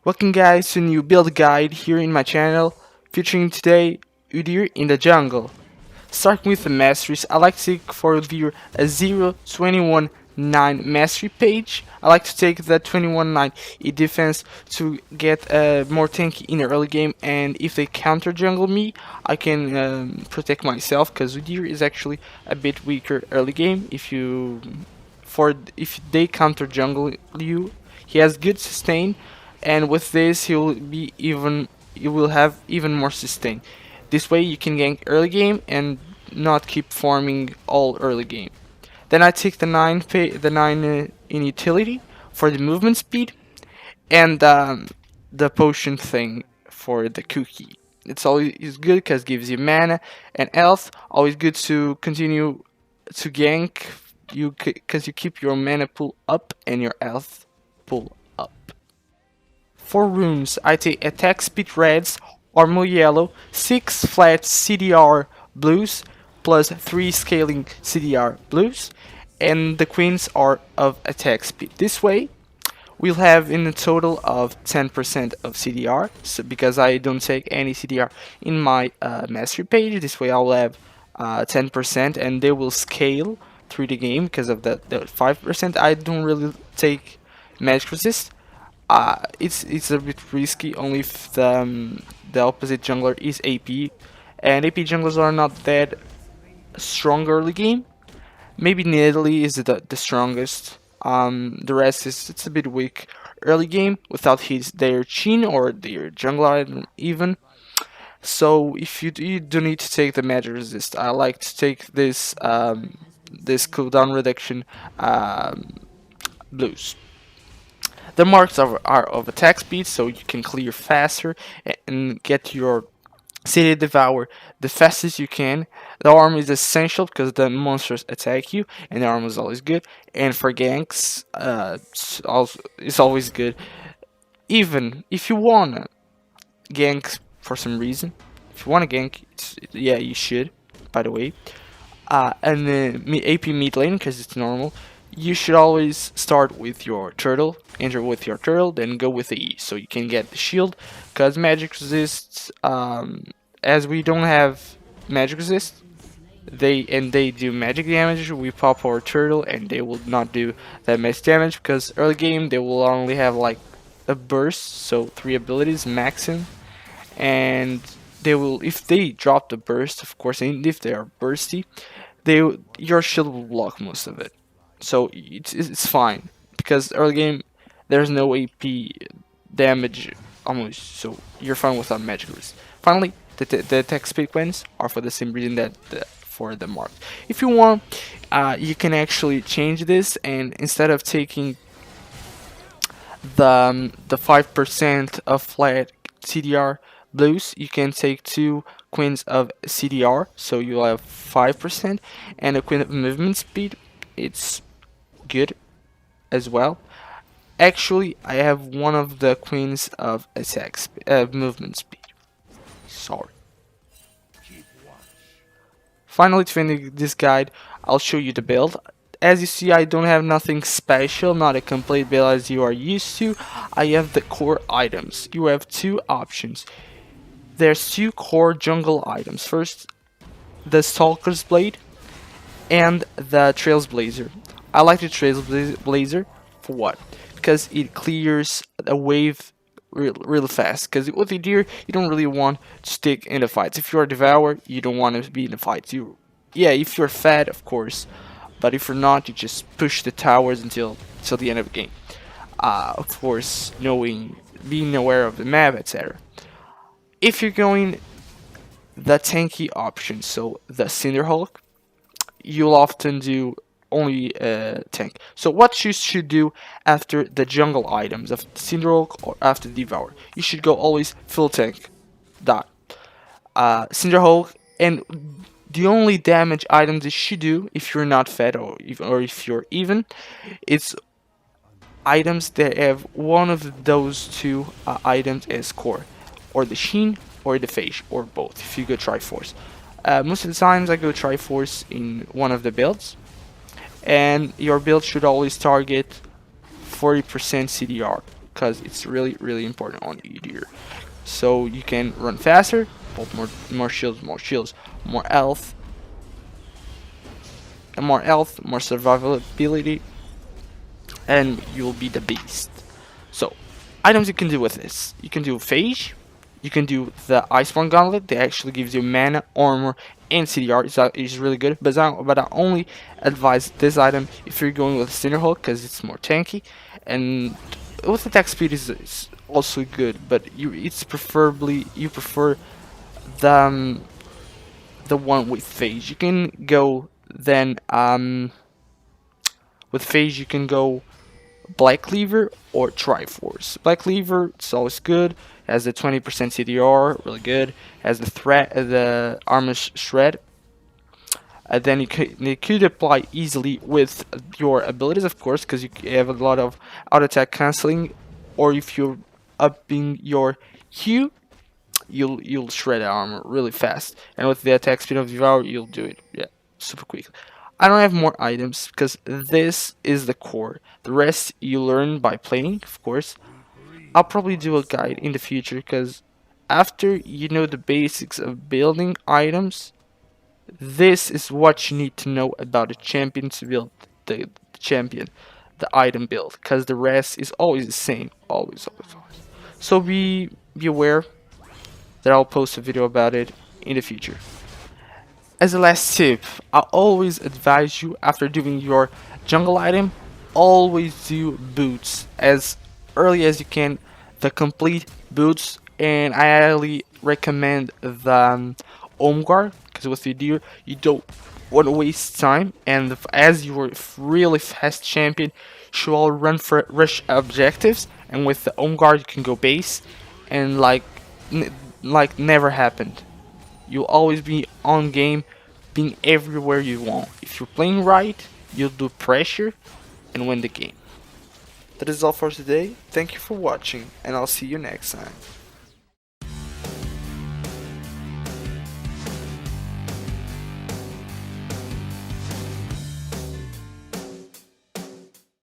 Welcome guys to a new build guide here in my channel, featuring today Udyr in the jungle. Starting with the masteries, I like to take for viewer a 0-21-9 mastery page. I like to take the 21-9 defense to get more tanky in the early game, and if they counter jungle me, I can protect myself, because Udyr is actually a bit weaker early game. If they counter jungle you, he has good sustain, and with this you will have even more sustain. This way you can gank early game and not keep farming all early game. Then I take the 9 in utility for the movement speed, and the potion thing for the cookie. It's always good because it gives you mana and health. Always good to continue to gank because you keep your mana pool up and your health pool up. For runes, I take attack speed reds, armor yellow, 6 flat CDR blues, plus 3 scaling CDR blues, and the queens are of attack speed. This way, we'll have in a total of 10% of CDR, so because I don't take any CDR in my mastery page, this way I'll have 10%, and they will scale through the game because of the 5%. I don't really take magic resist. It's a bit risky only if the opposite jungler is AP, and AP junglers are not that strong early game. Maybe Nidalee is the strongest. The rest it's a bit weak early game without their Chin or their jungler item even. So if you do need to take the magic resist, I like to take this this cooldown reduction blues. The marks are of attack speed, so you can clear faster and get your City Devour the fastest you can. The armor is essential because the monsters attack you, and the armor is always good. And for ganks, it's always good. Even if you wanna gank for some reason, if you wanna gank, yeah, you should. By the way, and then AP mid lane because it's normal. You should always start with your turtle, enter with your turtle, then go with the E, so you can get the shield. Because magic resists, as we don't have magic resist, they do magic damage. We pop our turtle, and they will not do that much damage because early game they will only have like a burst, so 3 abilities maximum, and they will, if they drop the burst, of course, and if they are bursty, your shield will block most of it. So it's fine because early game there's no AP damage almost, so you're fine without magic resist. Finally, the attack speed wins are for the same reason that for the mark. If you want, you can actually change this, and instead of taking the 5% of flat CDR blues, you can take 2 queens of CDR, so you'll have 5%, and a queen of movement speed. It's good as well. Actually, I have one of the queens of attack movement speed. Sorry. Finally, to finish this guide, I'll show you the build. As you see, I don't have nothing special, not a complete build as you are used to. I have the core items. You have 2 options. There's 2 core jungle items. First, the Stalker's Blade and the Trailblazer. I like the Trailblazer for what? Because it clears a wave really fast. Because with Udyr, you don't really want to stick in the fights. If you're a Devourer, you don't want to be in the fights. Yeah, if you're fed, of course. But if you're not, you just push the towers until the end of the game. Of course, being aware of the map, etc. If you're going the tanky option, so the Cinderhulk, you'll often do only tank. So what you should do after the jungle items of Cinderhulk or after Devour, you should go always full tank. Dot. Cinderhulk, and the only damage items you should do if you're not fed or if you're even, it's items that have one of those 2 items as core, or the Sheen or the phage, or both if you go Triforce. Most of the times I go Triforce in one of the builds, and your build should always target 40% CDR because it's really important on Udyr. So you can run faster, both more shields, more health, and more survivability, and you'll be the beast. So, items you can do with this. You can do Phage, you can do the Iceborne Gauntlet, that actually gives you mana, armor, and CDR. It's really good, but I only advise this item if you're going with Cinderhulk, because it's more tanky, and with attack speed is also good, but it's preferably, you prefer the, the one with Phage. You can go then, with Phage you can go Black Cleaver or Triforce. Black Cleaver, it's always good. Has the 20% CDR, really good. Has the the armor shred. Then you could apply easily with your abilities, of course, because you have a lot of auto attack canceling. Or if you're upping your Q, you'll shred armor really fast. And with the attack speed of Devour, you'll do it, yeah, super quick. I don't have more items because this is the core. The rest you learn by playing, of course. I'll probably do a guide in the future because after you know the basics of building items, this is what you need to know about a champion to build the champion, the item build, because the rest is always the same, always. So be aware that I'll post a video about it in the future. As a last tip, I always advise you after doing your jungle item, always do boots as early as you can, the complete boots, and I highly recommend the home guard because with your deer you don't want to waste time, and as you're really fast champion, you should all run for rush objectives, and with the home guard you can go base, and like never happened. You'll always be on game, being everywhere you want. If you're playing right, you'll do pressure and win the game. That is all for today. Thank you for watching, and I'll see you next time.